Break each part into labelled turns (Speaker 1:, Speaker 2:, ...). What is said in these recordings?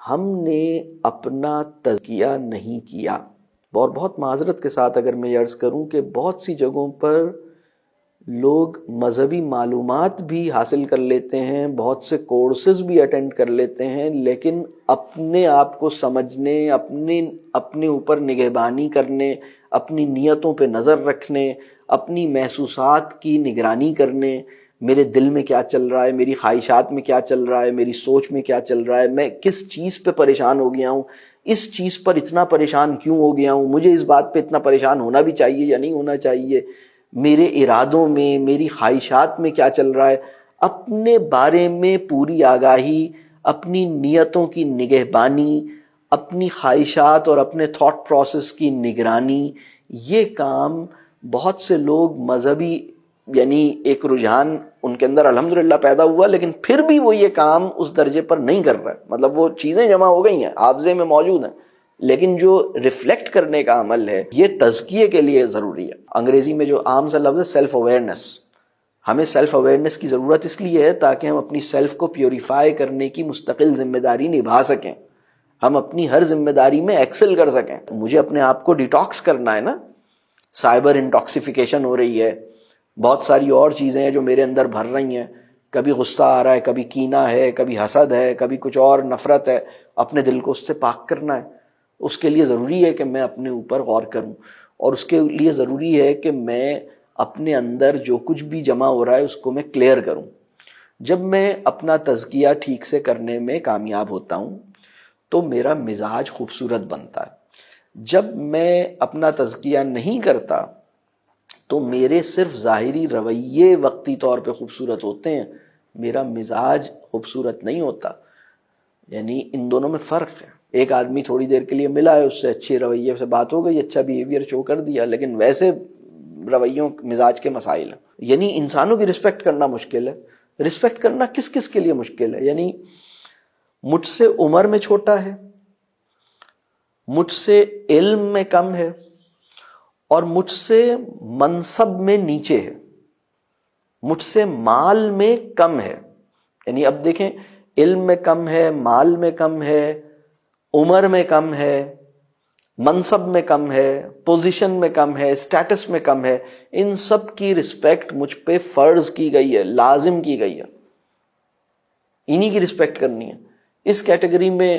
Speaker 1: ہم نے اپنا تزکیہ نہیں کیا. اور بہت معذرت کے ساتھ اگر میں یہ عرض کروں کہ بہت سی جگہوں پر لوگ مذہبی معلومات بھی حاصل کر لیتے ہیں، بہت سے کورسز بھی اٹینڈ کر لیتے ہیں، لیکن اپنے آپ کو سمجھنے، اپنے اوپر نگہبانی کرنے، اپنی نیتوں پہ نظر رکھنے، اپنی محسوسات کی نگرانی کرنے، میرے دل میں کیا چل رہا ہے، میری خواہشات میں کیا چل رہا ہے، میری سوچ میں کیا چل رہا ہے، میں کس چیز پہ پریشان ہو گیا ہوں، اس چیز پر اتنا پریشان کیوں ہو گیا ہوں، مجھے اس بات پہ اتنا پریشان ہونا بھی چاہیے یا نہیں ہونا چاہیے، میرے ارادوں میں، میری خواہشات میں کیا چل رہا ہے، اپنے بارے میں پوری آگاہی، اپنی نیتوں کی نگہبانی، اپنی خواہشات اور اپنے تھاٹ پروسیس کی نگرانی، یہ کام بہت سے لوگ مذہبی یعنی ایک رجحان ان کے اندر الحمدللہ پیدا ہوا، لیکن پھر بھی وہ یہ کام اس درجے پر نہیں کر رہا ہے. مطلب وہ چیزیں جمع ہو گئی ہیں، حافظے میں موجود ہیں، لیکن جو ریفلیکٹ کرنے کا عمل ہے یہ تزکیے کے لیے ضروری ہے. انگریزی میں جو عام سا لفظ ہے سیلف اویئرنیس، ہمیں سیلف اویئرنیس کی ضرورت اس لیے ہے تاکہ ہم اپنی سیلف کو پیوریفائی کرنے کی مستقل ذمہ داری نبھا سکیں، ہم اپنی ہر ذمہ داری میں ایکسل کر سکیں. مجھے اپنے آپ کو ڈیٹاکس کرنا ہے نا، سائبر انٹاکسیفیکیشن ہو رہی ہے، بہت ساری اور چیزیں ہیں جو میرے اندر بھر رہی ہیں، کبھی غصہ آ رہا ہے، کبھی کینہ ہے، کبھی حسد ہے، کبھی کچھ اور نفرت ہے، اپنے دل کو اس سے پاک کرنا ہے. اس کے لیے ضروری ہے کہ میں اپنے اوپر غور کروں، اور اس کے لیے ضروری ہے کہ میں اپنے اندر جو کچھ بھی جمع ہو رہا ہے اس کو میں کلیئر کروں. جب میں اپنا تزکیہ ٹھیک سے کرنے میں کامیاب ہوتا ہوں تو میرا مزاج خوبصورت بنتا ہے. جب میں اپنا تزکیہ نہیں کرتا تو میرے صرف ظاہری رویے وقتی طور پہ خوبصورت ہوتے ہیں، میرا مزاج خوبصورت نہیں ہوتا. یعنی ان دونوں میں فرق ہے. ایک آدمی تھوڑی دیر کے لیے ملا ہے، اس سے اچھے رویے سے بات ہو گئی، اچھا بیہیویئر شو کر دیا، لیکن ویسے رویوں مزاج کے مسائل ہیں. یعنی انسانوں کی رسپیکٹ کرنا مشکل ہے. رسپیکٹ کرنا کس کس کے لیے مشکل ہے؟ یعنی مجھ سے عمر میں چھوٹا ہے، مجھ سے علم میں کم ہے، اور مجھ سے منصب میں نیچے ہے، مجھ سے مال میں کم ہے. یعنی اب دیکھیں، علم میں کم ہے، مال میں کم ہے، عمر میں کم ہے، منصب میں کم ہے، پوزیشن میں کم ہے، سٹیٹس میں کم ہے، ان سب کی رسپیکٹ مجھ پہ فرض کی گئی ہے، لازم کی گئی ہے. انہی کی رسپیکٹ کرنی ہے. اس کیٹیگری میں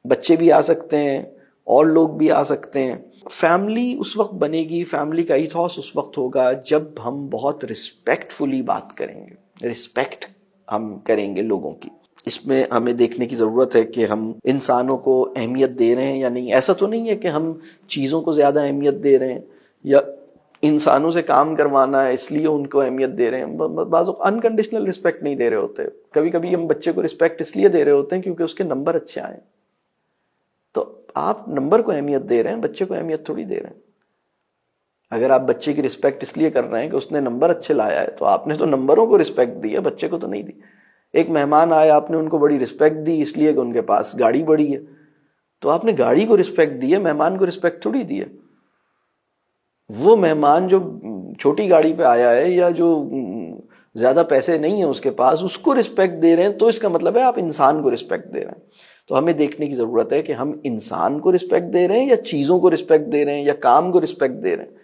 Speaker 1: بچے بھی آ سکتے ہیں، اور لوگ بھی آ سکتے ہیں. فیملی اس وقت بنے گی، فیملی کا ایتھوس اس وقت ہوگا جب ہم بہت رسپیکٹ فلی بات کریں گے، رسپیکٹ ہم کریں گے لوگوں کی. اس میں ہمیں دیکھنے کی ضرورت ہے کہ ہم انسانوں کو اہمیت دے رہے ہیں یا نہیں. ایسا تو نہیں ہے کہ ہم چیزوں کو زیادہ اہمیت دے رہے ہیں یا انسانوں سے کام کروانا ہے اس لیے ان کو اہمیت دے رہے ہیں. بعض انکنڈیشنل رسپیکٹ نہیں دے رہے ہوتے. کبھی کبھی ہم بچے کو رسپیکٹ اس لیے دے رہے ہوتے ہیں کیونکہ اس کے نمبر اچھے آئے. تو آپ نمبر کو اہمیت دے رہے ہیں، بچے کو اہمیت تھوڑی دے رہے ہیں. اگر آپ بچے کی رسپیکٹ اس لیے کر رہے ہیں کہ اس نے نمبر اچھے لایا ہے تو آپ نے تو نمبروں کو رسپیکٹ دی ہے، بچے کو تو نہیں دی. ایک مہمان آئے، آپ نے ان کو بڑی رسپیکٹ دی اس لیے کہ ان کے پاس گاڑی بڑی ہے، تو آپ نے گاڑی کو رسپیکٹ دی ہے، مہمان کو رسپیکٹ تھوڑی دی ہے. وہ مہمان جو چھوٹی گاڑی پہ آیا ہے یا جو زیادہ پیسے نہیں ہیں اس کے پاس، اس کو رسپیکٹ دے رہے ہیں، تو اس کا مطلب ہے آپ انسان کو رسپیکٹ دے رہے ہیں. تو ہمیں دیکھنے کی ضرورت ہے کہ ہم انسان کو رسپیکٹ دے رہے ہیں یا چیزوں کو رسپیکٹ دے رہے ہیں یا کام کو رسپیکٹ دے رہے ہیں.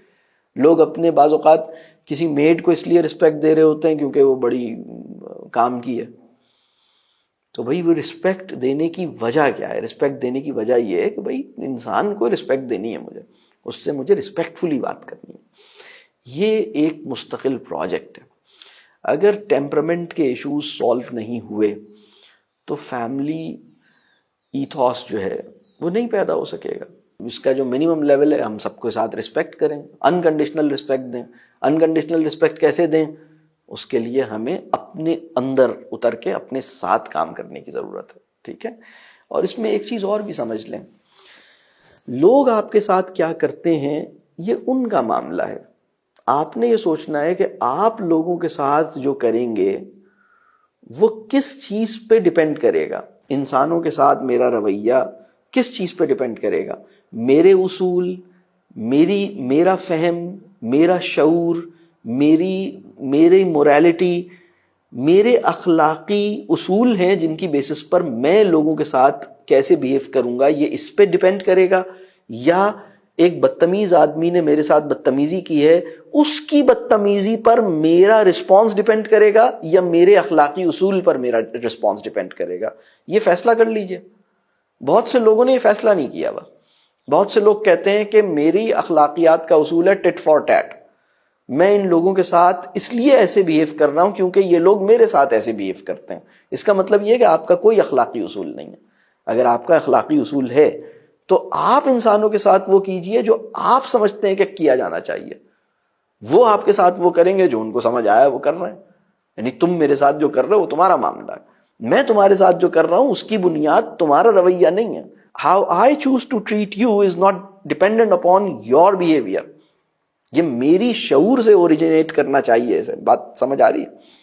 Speaker 1: لوگ اپنے بعض اوقات کسی میڈ کو اس لیے رسپیکٹ دے رہے ہوتے ہیں کیونکہ وہ بڑی کام کی ہے. تو بھئی وہ رسپیکٹ دینے کی وجہ کیا ہے؟ رسپیکٹ دینے کی وجہ یہ ہے کہ بھئی انسان کو رسپیکٹ دینی ہے، مجھے اس سے مجھے رسپیکٹفلی بات کرنی ہے. یہ ایک مستقل پروجیکٹ ہے. اگر ٹیمپرمنٹ کے ایشوز سولو نہیں ہوئے تو فیملی ایتھوس جو ہے وہ نہیں پیدا ہو سکے گا. اس کا جو منیمم لیول ہے، ہم سب کے ساتھ رسپیکٹ کریں، انکنڈیشنل رسپیکٹ دیں. انکنڈیشنل رسپیکٹ کیسے دیں؟ اس کے لیے ہمیں اپنے اندر اتر کے اپنے ساتھ کام کرنے کی ضرورت ہے. ٹھیک ہے؟ اور اس میں ایک چیز اور بھی سمجھ لیں، لوگ آپ کے ساتھ کیا کرتے ہیں یہ ان کا معاملہ ہے. آپ نے یہ سوچنا ہے کہ آپ لوگوں کے ساتھ جو کریں گے وہ کس چیز پہ ڈیپینڈ کرے گا. انسانوں کے ساتھ میرا رویہ کس چیز پہ ڈیپینڈ کرے گا؟ میرے اصول، میرا فہم، میرا شعور، میری موریلٹی، میرے اخلاقی اصول ہیں جن کی بیسس پر میں لوگوں کے ساتھ کیسے بیہیو کروں گا یہ اس پہ ڈیپینڈ کرے گا، یا ایک بدتمیز آدمی نے میرے ساتھ بدتمیزی کی ہے اس کی بدتمیزی پر میرا رسپانس ڈیپینڈ کرے گا، یا میرے اخلاقی اصول پر میرا رسپانس ڈیپینڈ کرے گا؟ یہ فیصلہ کر لیجئے۔ بہت سے لوگوں نے یہ فیصلہ نہیں کیا ہوا۔ بہت سے لوگ کہتے ہیں کہ میری اخلاقیات کا اصول ہے ٹٹ فار ٹیٹ، میں ان لوگوں کے ساتھ اس لیے ایسے بیہیو کر رہا ہوں کیونکہ یہ لوگ میرے ساتھ ایسے بیہیو کرتے ہیں۔ اس کا مطلب یہ ہے کہ آپ کا کوئی اخلاقی اصول نہیں ہے۔ اگر آپ کا اخلاقی اصول ہے تو آپ انسانوں کے ساتھ وہ کیجئے جو آپ سمجھتے ہیں کہ کیا جانا چاہیے، وہ آپ کے ساتھ وہ کریں گے جو ان کو سمجھ آیا وہ کر رہے ہیں۔ یعنی تم میرے ساتھ جو کر رہے ہو وہ تمہارا معاملہ ہے، میں تمہارے ساتھ جو کر رہا ہوں اس کی بنیاد تمہارا رویہ نہیں ہے۔ How I choose to treat you is not dependent upon your behavior۔ یہ میری شعور سے اوریجنیٹ کرنا چاہیے، بات سمجھ آ رہی ہے؟